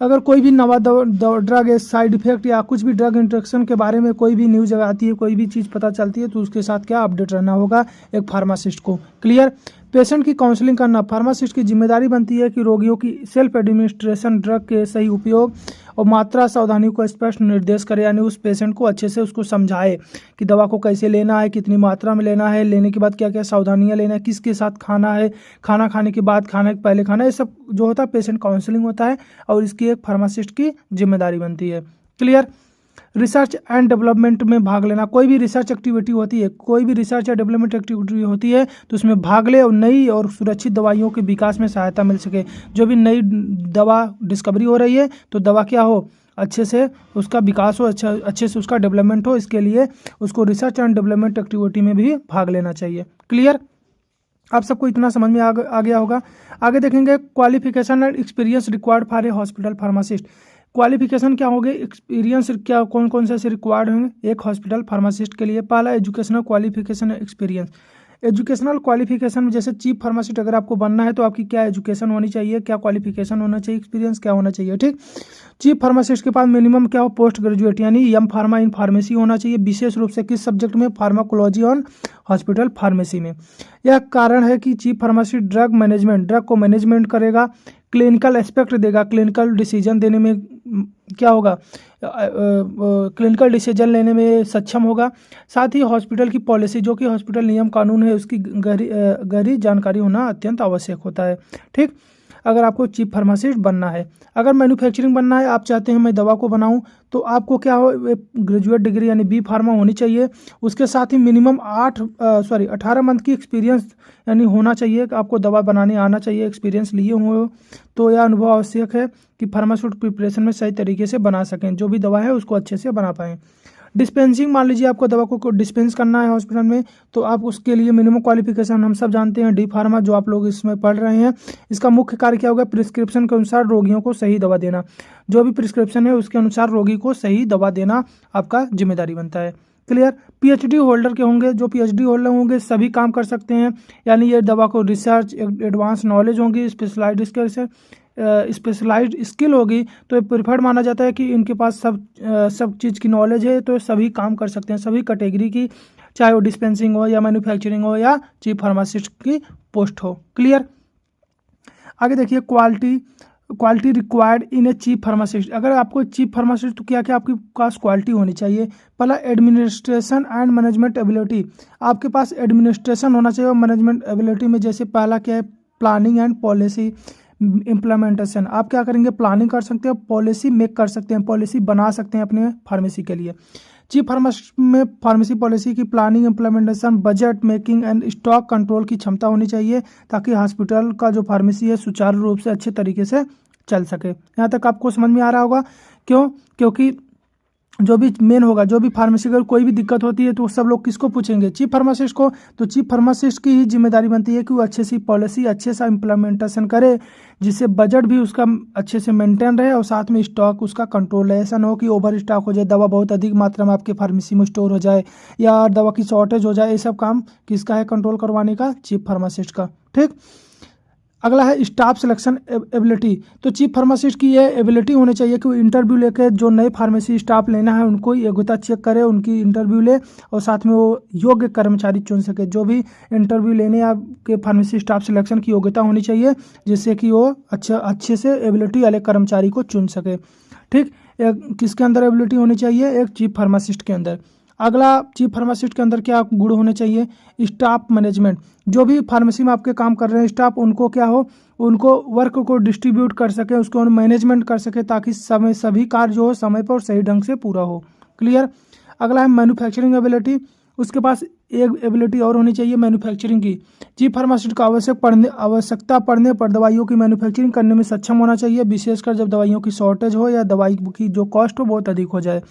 अगर कोई भी नवा ड्रग है, साइड इफेक्ट या कुछ भी ड्रग इंटरेक्शन के बारे में कोई भी न्यूज़ आती है, कोई भी चीज़ पता चलती है तो उसके साथ क्या अपडेट रहना होगा एक फार्मासिस्ट को। क्लियर। पेशेंट की काउंसलिंग करना, फार्मासिस्ट की जिम्मेदारी बनती है कि रोगियों की सेल्फ एडमिनिस्ट्रेशन, ड्रग के सही उपयोग और मात्रा सावधानियों को स्पष्ट निर्देश करे, यानी उस पेशेंट को अच्छे से उसको समझाए कि दवा को कैसे लेना है, कितनी मात्रा में लेना है, लेने के बाद क्या क्या सावधानियां लेना है, किसके साथ खाना है, खाना खाने के बाद, खाने के पहले खाना, ये सब जो होता है पेशेंट काउंसलिंग होता है और इसकी एक फार्मासिस्ट की जिम्मेदारी बनती है। क्लियर। रिसर्च एंड डेवलपमेंट में भाग लेना। कोई भी रिसर्च एक्टिविटी होती है, कोई भी रिसर्च या डेवलपमेंट एक्टिविटी होती है तो उसमें भाग ले और नई और सुरक्षित दवाइयों के विकास में सहायता मिल सके। जो भी नई दवा डिस्कवरी हो रही है तो दवा क्या हो, अच्छे से उसका विकास हो, अच्छे से उसका डेवलपमेंट हो, इसके लिए उसको रिसर्च एंड डेवलपमेंट एक्टिविटी में भी भाग लेना चाहिए। क्लियर। आप सबको इतना समझ में आ गया होगा। आगे देखेंगे qualification and experience required for a hospital pharmacist. Qualification क्या होंगे, एक्सपीरियंस क्या कौन से रिक्वायर्ड होंगे एक हॉस्पिटल फार्मासिस्ट के लिए। पहला educational qualification experience, educational qualification में जैसे चीफ फार्मासिस्ट अगर आपको बनना है तो आपकी क्या एजुकेशन होनी चाहिए, क्या क्वालिफिकेशन होना चाहिए, एक्सपीरियंस क्या होना चाहिए। ठीक, चीफ फार्मासिस्ट के पास मिनिमम क्या हो, पोस्ट ग्रेजुएट यानी एम फार्मा इन फार्मेसी होना चाहिए, विशेष रूप से किस सब्जेक्ट में, फार्माकोलॉजी और हॉस्पिटल फार्मेसी में। यह कारण है कि चीफ फार्मासिस्ट ड्रग को मैनेजमेंट करेगा, क्लिनिकल एस्पेक्ट देगा, क्लिनिकल डिसीजन देने में क्या होगा, क्लिनिकल डिसीजन लेने में सक्षम होगा। साथ ही हॉस्पिटल की पॉलिसी जो कि हॉस्पिटल नियम कानून है उसकी गहरी जानकारी होना अत्यंत आवश्यक होता है। ठीक, अगर आपको चीफ फार्मासिस्ट बनना है। अगर मैन्युफैक्चरिंग बनना है, आप चाहते हैं मैं दवा को बनाऊं, तो आपको क्या हो, ग्रेजुएट डिग्री यानी बी फार्मा होनी चाहिए। उसके साथ ही मिनिमम 18 मंथ की एक्सपीरियंस यानी होना चाहिए कि आपको दवा बनाने आना चाहिए, एक्सपीरियंस लिए हुए तो यह अनुभव आवश्यक है कि फार्मास्यूटिकल प्रिपरेशन में सही तरीके से बना सकें, जो भी दवा है उसको अच्छे से बना पाएँ। डिस्पेंसिंग, मान लीजिए आपको दवा को डिस्पेंस करना है हॉस्पिटल में, तो आप उसके लिए मिनिमम क्वालिफिकेशन हम सब जानते हैं, डी फार्मा, जो आप लोग इसमें पढ़ रहे हैं। इसका मुख्य कार्य क्या होगा, प्रिस्क्रिप्शन के अनुसार रोगियों को सही दवा देना, जो भी प्रिस्क्रिप्शन है उसके अनुसार रोगी को सही दवा देना आपका जिम्मेदारी बनता है। क्लियर। पीएचडी होल्डर के होंगे, जो पीएचडी होल्डर होंगे सभी काम कर सकते हैं, यानी ये दवा को रिसर्च, एडवांस नॉलेज होंगी, स्पेशलाइज्ड स्किल होगी, तो ये प्रिफर्ड माना जाता है कि इनके पास सब चीज़ की नॉलेज है, तो सभी काम कर सकते हैं, सभी कैटेगरी की, चाहे वो डिस्पेंसिंग हो या मैन्युफैक्चरिंग हो या चीफ फार्मासिस्ट की पोस्ट हो। क्लियर। आगे देखिए, quality required in a chief pharmacist. अगर आपको चीफ फार्मासिस्ट, तो क्या क्या आपके पास क्वालिटी होनी चाहिए। पहला, एडमिनिस्ट्रेशन एंड मैनेजमेंट एबिलिटी। आपके पास एडमिनिस्ट्रेशन होना चाहिए और मैनेजमेंट एबिलिटी में जैसे पहला क्या है, प्लानिंग एंड पॉलिसी इम्प्लीमेंटेशन। आप क्या करेंगे, प्लानिंग कर सकते हैं, पॉलिसी मेक कर सकते हैं, पॉलिसी बना सकते हैं अपने फार्मेसी के लिए। चीफ फार्मासिस्ट में फार्मेसी पॉलिसी की planning, implementation, budget making and stock control की क्षमता होनी चाहिए, ताकि हॉस्पिटल का जो फार्मेसी है सुचारू रूप से अच्छे तरीके से चल सके। यहाँ तक आपको समझ में आ रहा होगा। क्यों? क्योंकि जो भी मेन होगा, जो भी फार्मेसी का कोई भी दिक्कत होती है तो सब लोग किसको पूछेंगे, चीफ फार्मासिस्ट को। तो चीफ फार्मासिस्ट की ही जिम्मेदारी बनती है कि वो अच्छे सी पॉलिसी, अच्छे सा इम्प्लीमेंटेशन करे, जिससे बजट भी उसका अच्छे से मेंटेन रहे और साथ में स्टॉक उसका कंट्रोल रहे। ऐसा ना हो कि ओवर स्टॉक हो जाए, दवा बहुत अधिक मात्रा में आपके फार्मेसी में स्टोर हो जाए या दवा की शॉर्टेज हो जाए। ये सब काम किसका है, कंट्रोल करवाने का, चीफ फार्मासिस्ट का। ठीक। अगला है स्टाफ सिलेक्शन एबिलिटी। तो चीफ फार्मासिस्ट की ये एबिलिटी होनी चाहिए कि वो इंटरव्यू लेकर जो नए फार्मेसी स्टाफ लेना है उनको योग्यता चेक करे, उनकी इंटरव्यू ले और साथ में वो योग्य कर्मचारी चुन सके। जो भी इंटरव्यू लेने आपके फार्मेसी स्टाफ सिलेक्शन की योग्यता होनी चाहिए, जिससे कि वो अच्छे से एबिलिटी वाले कर्मचारी को चुन सके। ठीक। किसके अंदर एबिलिटी होनी चाहिए, एक चीफ फार्मासिस्ट के अंदर। अगला, चीफ फार्मासिस्ट के अंदर क्या गुण होने चाहिए, स्टाफ मैनेजमेंट। जो भी फार्मेसी में आपके काम कर रहे हैं स्टाफ, उनको क्या हो, उनको वर्क को डिस्ट्रीब्यूट कर सके, उसको मैनेजमेंट कर सके, ताकि सभी कार्य जो हो समय पर और सही ढंग से पूरा हो। क्लियर। अगला है मैन्युफैक्चरिंग एबिलिटी। उसके पास एक एबिलिटी और होनी चाहिए मैन्युफैक्चरिंग की। चीफ फार्मासिस्ट का आवश्यकता पड़ने पर दवाइयों की मैन्युफैक्चरिंग करने में सक्षम होना चाहिए, विशेषकर जब दवाइयों की शॉर्टेज हो या दवाई की जो कॉस्ट हो बहुत अधिक हो जाए।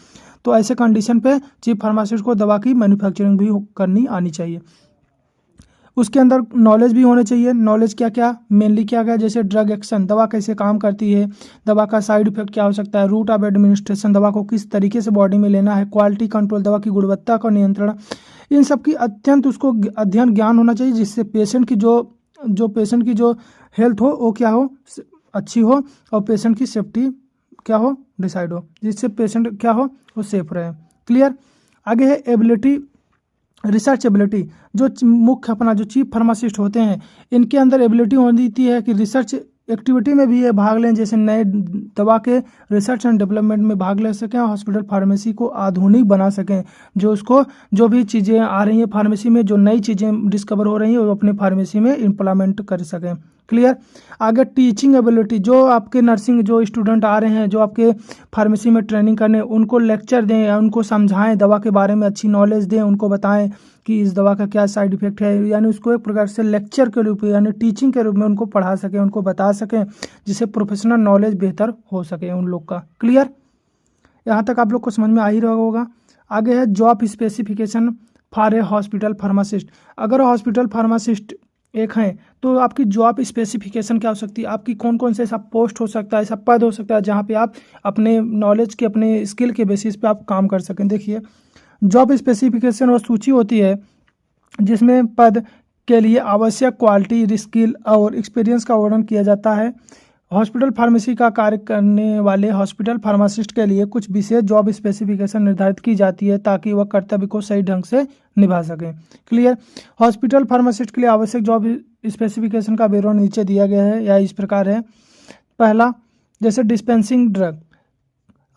तो ऐसे कंडीशन पे चीफ फार्मासिस्ट को दवा की मैन्युफैक्चरिंग भी करनी आनी चाहिए। उसके अंदर नॉलेज भी होना चाहिए। नॉलेज क्या क्या, मेनली क्या क्या, जैसे ड्रग एक्शन, दवा कैसे काम करती है, दवा का साइड इफेक्ट क्या हो सकता है, रूट ऑफ एडमिनिस्ट्रेशन, दवा को किस तरीके से बॉडी में लेना है, क्वालिटी कंट्रोल, दवा की गुणवत्ता का नियंत्रण, इन सब की अत्यंत उसको अध्ययन ज्ञान होना चाहिए, जिससे पेशेंट की जो हेल्थ हो वो क्या हो, अच्छी हो, और पेशेंट की सेफ्टी क्या हो, डिसाइड हो, जिससे पेशेंट क्या हो, वो सेफ रहे। क्लियर। आगे है एबिलिटी, रिसर्च एबिलिटी। जो मुख्य अपना जो चीफ फार्मासिस्ट होते हैं, इनके अंदर एबिलिटी होती है कि रिसर्च एक्टिविटी में भी ये भाग लें, जैसे नए दवा के रिसर्च एंड डेवलपमेंट में भाग ले सकें, हॉस्पिटल फार्मेसी को आधुनिक बना सकें, जो भी चीज़ें आ रही हैं फार्मेसी में, जो नई चीज़ें डिस्कवर हो रही हैं वो अपने फार्मेसी में इम्प्लीमेंट कर सकें। क्लियर। आगे टीचिंग एबिलिटी। जो आपके नर्सिंग जो स्टूडेंट आ रहे हैं, जो आपके फार्मेसी में ट्रेनिंग करने, उनको लेक्चर दें या उनको समझाएं, दवा के बारे में अच्छी नॉलेज दें, उनको बताएं कि इस दवा का क्या साइड इफेक्ट है, यानी उसको एक प्रकार से लेक्चर के रूप में यानी टीचिंग के रूप में उनको पढ़ा सकें, उनको बता सकें, जिससे प्रोफेशनल नॉलेज बेहतर हो सके उन लोग का। क्लियर। यहाँ तक आप लोग को समझ में आ ही रहा होगा। आगे है job specification for a hospital pharmacist. अगर हॉस्पिटल फार्मासिस्ट एक हैं तो आपकी जॉब स्पेसिफिकेशन क्या हो सकती है, आपकी कौन कौन से ऐसा पोस्ट हो सकता है, ऐसा पद हो सकता है जहाँ पे आप अपने नॉलेज के, अपने स्किल के बेसिस पे आप काम कर सकें। देखिए, जॉब स्पेसिफिकेशन और सूची होती है जिसमें पद के लिए आवश्यक क्वालिटी, स्किल और एक्सपीरियंस का वर्णन किया जाता है। हॉस्पिटल फार्मेसी का कार्य करने वाले हॉस्पिटल फार्मासिस्ट के लिए कुछ विशेष जॉब स्पेसिफिकेशन निर्धारित की जाती है ताकि वह कर्तव्य को सही ढंग से निभा सकें। क्लियर। हॉस्पिटल फार्मासिस्ट के लिए आवश्यक जॉब स्पेसिफिकेशन का विवरण नीचे दिया गया है या इस प्रकार है। पहला, जैसे डिस्पेंसिंग ड्रग,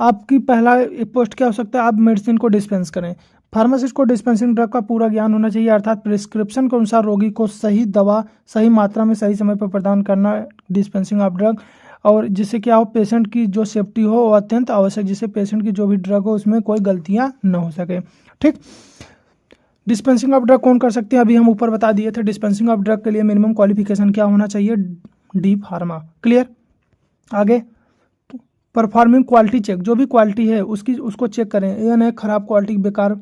आपकी पहला पोस्ट क्या हो सकता है, आप मेडिसिन को डिस्पेंस करें। फार्मासिस्ट को डिस्पेंसिंग ड्रग का पूरा ज्ञान होना चाहिए, अर्थात प्रिस्क्रिप्शन के अनुसार रोगी को सही दवा सही मात्रा में सही समय पर प्रदान करना, डिस्पेंसिंग ऑफ ड्रग, और जिससे क्या हो, पेशेंट की जो सेफ्टी हो वो अत्यंत आवश्यक, जिससे पेशेंट की जो भी ड्रग हो उसमें कोई गलतियां न हो सके। ठीक। डिस्पेंसिंग ऑफ ड्रग कौन कर सकते हैं, अभी हम ऊपर बता दिए थे। डिस्पेंसिंग ऑफ ड्रग के लिए मिनिमम क्वालिफिकेशन क्या होना चाहिए, डी फार्मा। क्लियर। आगे, परफॉर्मिंग क्वालिटी चेक, जो भी क्वालिटी है उसको चेक करें। यह नहीं खराब क्वालिटी, बेकार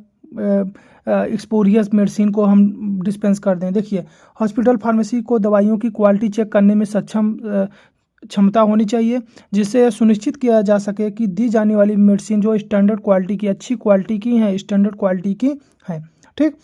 एक्सपोरियस मेडिसिन को हम डिस्पेंस कर दें। देखिए, हॉस्पिटल फार्मेसी को दवाइयों की क्वालिटी चेक करने में सक्षम क्षमता होनी चाहिए, जिससे सुनिश्चित किया जा सके कि दी जाने वाली मेडिसिन जो स्टैंडर्ड क्वालिटी की, अच्छी क्वालिटी की है, स्टैंडर्ड क्वालिटी की है। ठीक।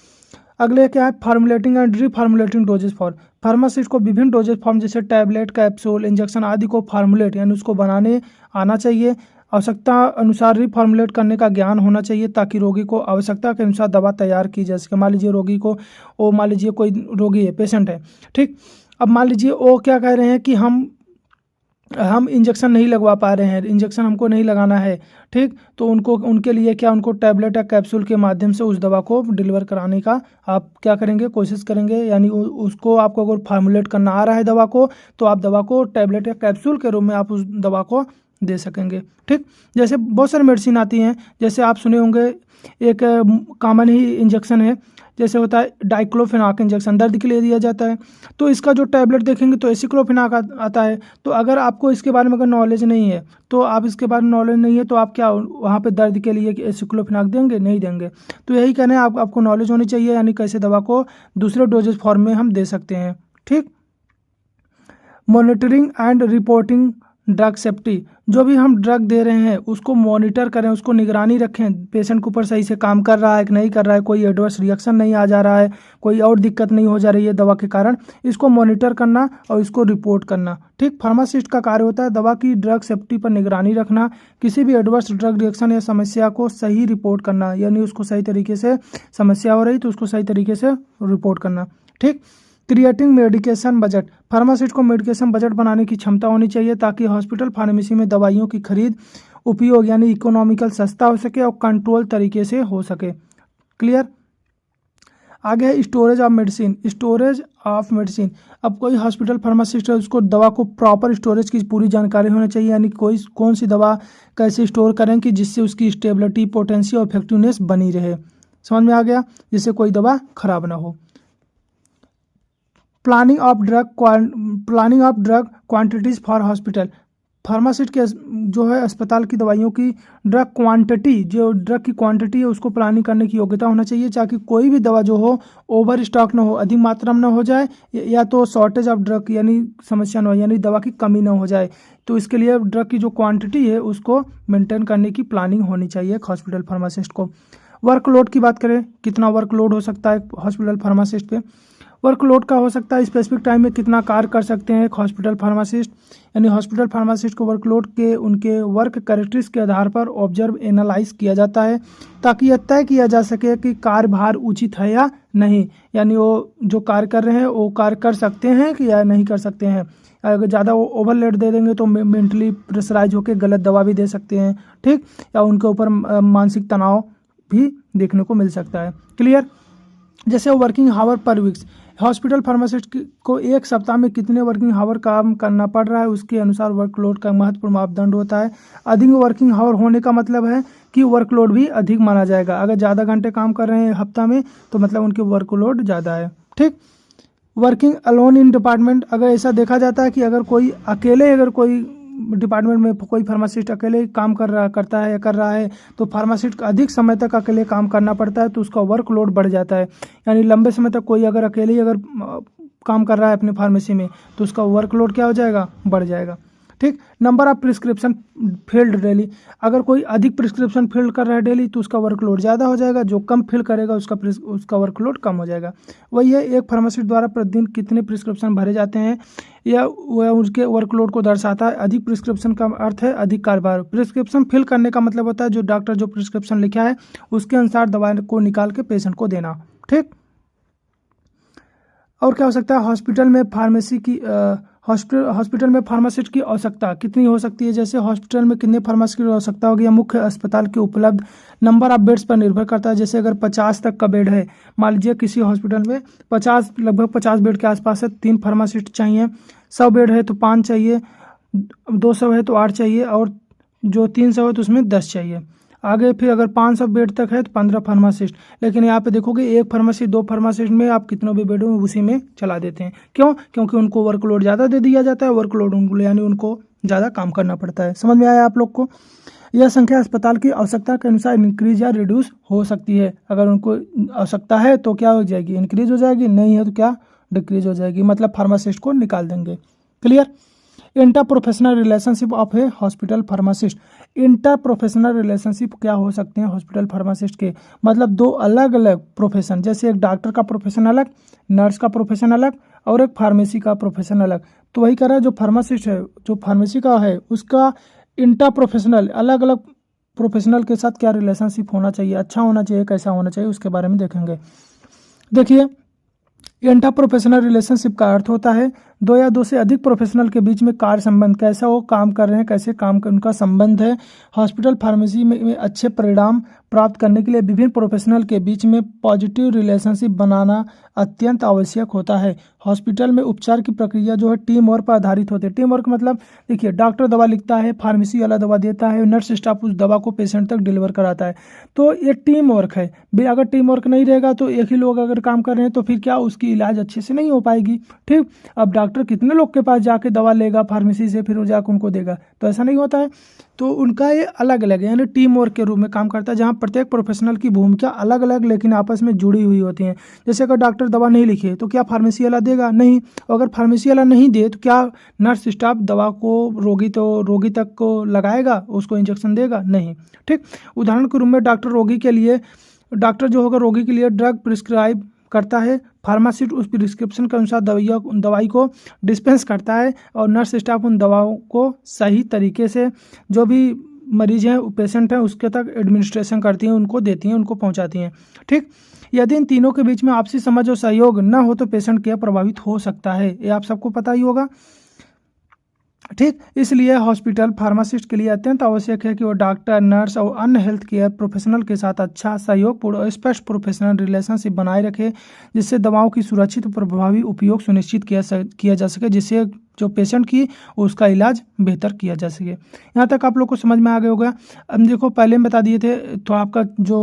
अगले क्या है, फार्मुलेटिंग एंड रीफार्मुलेटिंग डोजेज फॉर। फार्मासिस्ट को विभिन्न डोजेज फॉर्म जैसे टैबलेट, कैप्सूल, इंजेक्शन आदि को फार्मुलेट यानी उसको बनाने आना चाहिए। आवश्यकता अनुसार रिफॉर्मुलेट करने का ज्ञान होना चाहिए ताकि रोगी को आवश्यकता के अनुसार दवा तैयार की जा सके। मान लीजिए रोगी को, वो मान लीजिए कोई रोगी है, पेशेंट है, ठीक। अब मान लीजिए वो क्या कह रहे हैं कि हम इंजेक्शन नहीं लगवा पा रहे हैं, इंजेक्शन हमको नहीं लगाना है, ठीक। तो उनके लिए क्या, उनको टैबलेट या कैप्सूल के माध्यम से उस दवा को डिलीवर कराने का आप क्या करेंगे, कोशिश करेंगे। यानी उसको आपको अगर फार्मुलेट करना आ रहा है दवा को, तो आप दवा को टैबलेट या कैप्सूल के रूप में आप उस दवा को दे सकेंगे। ठीक। जैसे बहुत सारी मेडिसिन आती हैं, जैसे आप सुने होंगे एक कॉमन ही इंजेक्शन है, जैसे होता है डाइक्लोफेनाक इंजेक्शन, दर्द के लिए दिया जाता है। तो इसका जो टैबलेट देखेंगे तो एसिक्लोफेनाक आता है। तो अगर आपको इसके बारे में अगर नॉलेज नहीं है, तो आप इसके बारे में नॉलेज नहीं है तो आप क्या वहाँ पे दर्द के लिए एसिक्लोफेनाक देंगे, नहीं देंगे। तो यही कहना है, आपको नॉलेज होनी चाहिए, यानी कैसे दवा को दूसरे डोजेज फॉर्म में हम दे सकते हैं। ठीक। Monitoring and reporting drug safety, जो भी हम ड्रग दे रहे हैं उसको मॉनिटर करें, उसको निगरानी रखें, पेशेंट के ऊपर सही से काम कर रहा है कि नहीं कर रहा है, कोई एडवर्स रिएक्शन नहीं आ जा रहा है, कोई और दिक्कत नहीं हो जा रही है दवा के कारण, इसको मॉनिटर करना और इसको रिपोर्ट करना। ठीक। फार्मासिस्ट का कार्य होता है दवा की ड्रग सेफ्टी पर निगरानी रखना, किसी भी एडवर्स ड्रग रिएक्शन या समस्या को सही रिपोर्ट करना, यानी उसको सही तरीके से समस्या हो रही तो उसको सही तरीके से रिपोर्ट करना। ठीक। क्रिएटिंग मेडिकेशन बजट, फार्मासिस्ट को मेडिकेशन बजट बनाने की क्षमता होनी चाहिए ताकि हॉस्पिटल फार्मेसी में दवाइयों की खरीद उपयोग यानी इकोनॉमिकल सस्ता हो सके और कंट्रोल तरीके से हो सके। क्लियर। आगे है storage of medicine, storage of medicine. अब कोई हॉस्पिटल फार्मासिस्ट है, उसको दवा को प्रॉपर स्टोरेज की पूरी जानकारी होनी चाहिए, यानी कौन सी दवा कैसे स्टोर करें कि जिससे उसकी स्टेबिलिटी, पोटेंसी और इफेक्टिवनेस बनी रहे। समझ में आ गया, जिससे कोई दवा खराब ना हो। Planning of drug quantities for hospital, pharmacist के जो है अस्पताल की दवाइयों की ड्रग क्वांटिटी, जो ड्रग की क्वांटिटी है उसको प्लानिंग करने की योग्यता होना चाहिए, ताकि कोई भी दवा जो हो ओवर स्टॉक ना हो, अधिक मात्रा में ना हो जाए, या तो शॉर्टेज ऑफ ड्रग यानी समस्या ना हो, यानी दवा की कमी ना हो जाए। तो इसके लिए ड्रग की जो क्वांटिटी है उसको मेंटेन करने की प्लानिंग होनी चाहिए हॉस्पिटल फार्मासिस्ट को। वर्कलोड की बात करें, कितना वर्कलोड हो सकता है हॉस्पिटल फार्मासिस्ट पे, वर्कलोड का हो सकता है स्पेसिफिक टाइम में कितना कार्य कर सकते हैं हॉस्पिटल फार्मासिस्ट, यानी हॉस्पिटल फार्मासिस्ट को वर्कलोड के उनके वर्क कैरेक्टरिस्टिक्स के आधार पर ऑब्जर्व एनालाइज किया जाता है ताकि यह तय किया जा सके कि कार्यभार उचित है या नहीं, यानी वो जो कार्य कर रहे हैं वो कार्य कर सकते हैं कि या नहीं कर सकते हैं। अगर ज़्यादा वो ओवरलोड दे देंगे तो मेंटली प्रेशराइज होकर गलत दवा भी दे सकते हैं। ठीक। या उनके ऊपर मानसिक तनाव भी देखने को मिल सकता है। क्लियर। जैसे वर्किंग हावर पर वीक्स, हॉस्पिटल फार्मासिस्ट को एक सप्ताह में कितने वर्किंग हावर काम करना पड़ रहा है उसके अनुसार वर्कलोड का महत्वपूर्ण मापदंड होता है। अधिक वर्किंग हावर होने का मतलब है कि वर्कलोड भी अधिक माना जाएगा। अगर ज़्यादा घंटे काम कर रहे हैं हफ्ता में तो मतलब उनकी वर्कलोड ज़्यादा है। ठीक। वर्किंग अलोन इन डिपार्टमेंट, अगर ऐसा देखा जाता है कि अगर कोई डिपार्टमेंट में कोई फार्मासिस्ट अकेले काम कर रहा है तो फार्मासिस्ट अधिक समय तक अकेले काम करना पड़ता है, तो उसका वर्कलोड बढ़ जाता है। यानी लंबे समय तक कोई अगर अकेले ही काम कर रहा है अपने फार्मेसी में तो उसका वर्कलोड क्या हो जाएगा, बढ़ जाएगा। ठीक। Number of prescription field daily, अगर कोई अधिक प्रिस्क्रिप्शन फिल कर रहा है डेली तो उसका वर्कलोड ज़्यादा हो जाएगा, जो कम फिल करेगा उसका वर्कलोड कम हो जाएगा। वही है, एक फार्मासिस्ट द्वारा प्रतिदिन कितने प्रिस्क्रिप्शन भरे जाते हैं या वह उसके वर्कलोड को दर्शाता है। अधिक प्रिस्क्रिप्शन का अर्थ है अधिक कारोबार। प्रिस्क्रिप्शन फिल करने का मतलब होता है जो डॉक्टर जो प्रिस्क्रिप्शन लिखा है उसके अनुसार दवा को निकाल के पेशेंट को देना। ठीक। और क्या हो सकता है, हॉस्पिटल में फार्मासिस्ट की आवश्यकता कितनी हो सकती है। जैसे हॉस्पिटल में कितने फार्मासिस्ट की आवश्यकता होगी, या मुख्य अस्पताल के उपलब्ध नंबर ऑफ बेड्स पर निर्भर करता है। जैसे अगर 50 तक का बेड है, मान लीजिए किसी हॉस्पिटल में लगभग 50 बेड के आसपास है, 3 फार्मासिस्ट चाहिए। 100 बेड है तो 5 चाहिए, 200 है तो 8 चाहिए, और जो 300 है तो उसमें 10 चाहिए। आगे फिर अगर 500 बेड तक है तो 15 फार्मासिस्ट। लेकिन यहाँ पे देखोगे 1 फार्मासिस्ट 2 फार्मासिस्ट में आप कितनों भी बेड हो उसी में चला देते हैं। क्यों? क्योंकि उनको वर्कलोड ज़्यादा दे दिया जाता है, वर्कलोड उनको यानी उनको ज़्यादा काम करना पड़ता है। समझ में आया आप लोग को? यह संख्या अस्पताल की आवश्यकता के अनुसार इंक्रीज या रिड्यूस हो सकती है। अगर उनको आवश्यकता है तो क्या हो जाएगी, इंक्रीज हो जाएगी, नहीं है तो क्या डिक्रीज हो जाएगी, मतलब फार्मासिस्ट को निकाल देंगे। Clear? Inter professional relationship of A hospital pharmacist. Inter professional relationship क्या हो सकते हैं हॉस्पिटल फार्मासिस्ट के, मतलब 2 अलग अलग प्रोफेशन, जैसे एक डॉक्टर का प्रोफेशन अलग, नर्स का प्रोफेशन अलग, और एक फार्मेसी का प्रोफेशन अलग। तो वही कह रहा है जो फार्मासिस्ट है, जो फार्मेसी का है, उसका इंटर प्रोफेशनल अलग अलग प्रोफेशनल के साथ क्या रिलेशनशिप होना चाहिए, अच्छा होना चाहिए, कैसा होना चाहिए, उसके बारे में देखेंगे। देखिए, इंटर प्रोफेशनल रिलेशनशिप का अर्थ होता है 2 या 2 से अधिक प्रोफेशनल के बीच में कार्य संबंध, कैसा वो काम कर रहे हैं, कैसे काम कर उनका संबंध है। हॉस्पिटल फार्मेसी में अच्छे परिणाम प्राप्त करने के लिए विभिन्न प्रोफेशनल के बीच में पॉजिटिव रिलेशनशिप बनाना अत्यंत आवश्यक होता है। हॉस्पिटल में उपचार की प्रक्रिया जो है टीम वर्क पर आधारित होती है। टीम वर्क मतलब देखिए, डॉक्टर दवा लिखता है, फार्मेसी वाला दवा देता है, नर्स स्टाफ उस दवा को पेशेंट तक डिलीवर कराता है। तो ये टीम वर्क है। अगर टीम वर्क नहीं रहेगा तो एक ही लोग अगर काम कर रहे हैं तो फिर क्या उसकी इलाज अच्छे से नहीं हो पाएगी। ठीक। अब डॉक्टर कितने लोग के पास जाके दवा लेगा फार्मेसी से, फिर वो जाकर उनको देगा, तो ऐसा नहीं होता है। तो उनका ये अलग अलग है, यानी टीम वर्क के रूप में काम करता है, जहाँ प्रत्येक प्रोफेशनल की भूमिका अलग अलग लेकिन आपस में जुड़ी हुई होती हैं। जैसे अगर डॉक्टर दवा नहीं लिखे तो क्या फार्मेसी वाला देगा? नहीं। और अगर फार्मेसी वाला नहीं दे तो क्या नर्स स्टाफ दवा को रोगी तक को लगाएगा, उसको इंजेक्शन देगा? नहीं। ठीक। उदाहरण के रूप में डॉक्टर जो होगा रोगी के लिए ड्रग प्रिस्क्राइब करता है, फार्मासिस्ट उस प्रिस्क्रिप्शन के अनुसार दवाई को डिस्पेंस करता है, और नर्स स्टाफ उन दवाओं को सही तरीके से जो भी मरीज हैं पेशेंट हैं उसके तक एडमिनिस्ट्रेशन करती हैं, उनको देती हैं, उनको पहुंचाती हैं। ठीक। यदि इन तीनों के बीच में आपसी समझ और सहयोग न हो तो पेशेंट केयर प्रभावित हो सकता है, ये आप सबको पता ही होगा। ठीक। इसलिए हॉस्पिटल फार्मासिस्ट के लिए अत्यंत आवश्यक है कि वो डॉक्टर, नर्स और अन्य हेल्थ केयर प्रोफेशनल के साथ अच्छा सहयोगपूर्ण और स्पष्ट प्रोफेशनल रिलेशनशिप बनाए रखे, जिससे दवाओं की सुरक्षित और प्रभावी उपयोग सुनिश्चित किया जा सके, जिससे जो पेशेंट की उसका इलाज बेहतर किया जा सके। यहाँ तक आप लोग को समझ में आ गया होगा। अब देखो, पहले हम बता दिए थे तो आपका जो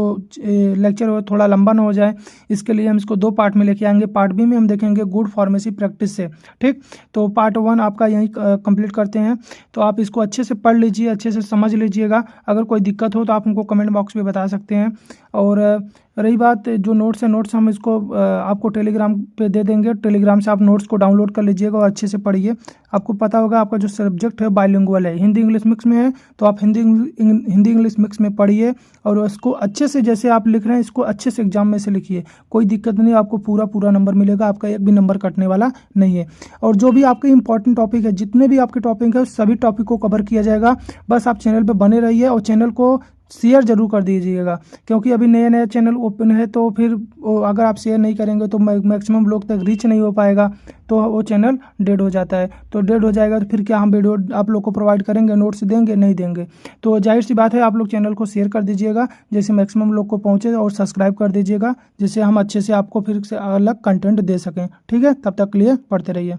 लेक्चर हो थोड़ा लंबा ना हो जाए, इसके लिए हम इसको 2 पार्ट में लेके आएंगे। पार्ट बी में हम देखेंगे गुड फार्मेसी प्रैक्टिस से। ठीक। तो पार्ट 1 आपका यहीं कंप्लीट करते हैं। तो आप इसको अच्छे से पढ़ लीजिए, अच्छे से समझ लीजिएगा। अगर कोई दिक्कत हो तो आप हमको कमेंट बॉक्स में बता सकते हैं। और रही बात जो नोट्स है, नोट्स हम इसको आपको टेलीग्राम पे दे देंगे। टेलीग्राम से आप नोट्स को डाउनलोड कर लीजिएगा और अच्छे से पढ़िए। आपको पता होगा आपका जो सब्जेक्ट है बाइलिंगुअल है, हिंदी इंग्लिश मिक्स में है, तो आप हिंदी इंग्लिश मिक्स में पढ़िए और उसको अच्छे से, जैसे आप लिख रहे हैं इसको अच्छे से एग्जाम में से लिखिए। कोई दिक्कत नहीं, आपको पूरा नंबर मिलेगा, आपका एक भी नंबर कटने वाला नहीं है। और जो भी आपके इंपॉर्टेंट टॉपिक है, जितने भी आपके टॉपिक है सभी टॉपिक को कवर किया जाएगा। बस आप चैनल पर बने रहिए और चैनल को शेयर जरूर कर दीजिएगा, क्योंकि अभी नया चैनल ओपन है, तो फिर अगर आप शेयर नहीं करेंगे तो मैक्सिमम लोग तक रीच नहीं हो पाएगा, तो वो चैनल डेड हो जाता है। तो डेड हो जाएगा तो फिर क्या हम वीडियो आप लोग को प्रोवाइड करेंगे, नोट्स देंगे? नहीं देंगे। तो जाहिर सी बात है आप लोग चैनल को शेयर कर दीजिएगा जैसे मैक्सिमम लोग को पहुँचे, और सब्सक्राइब कर दीजिएगा जिससे हम अच्छे से आपको फिर से अलग कंटेंट दे सकें। ठीक है, तब तक के लिए पढ़ते रहिए।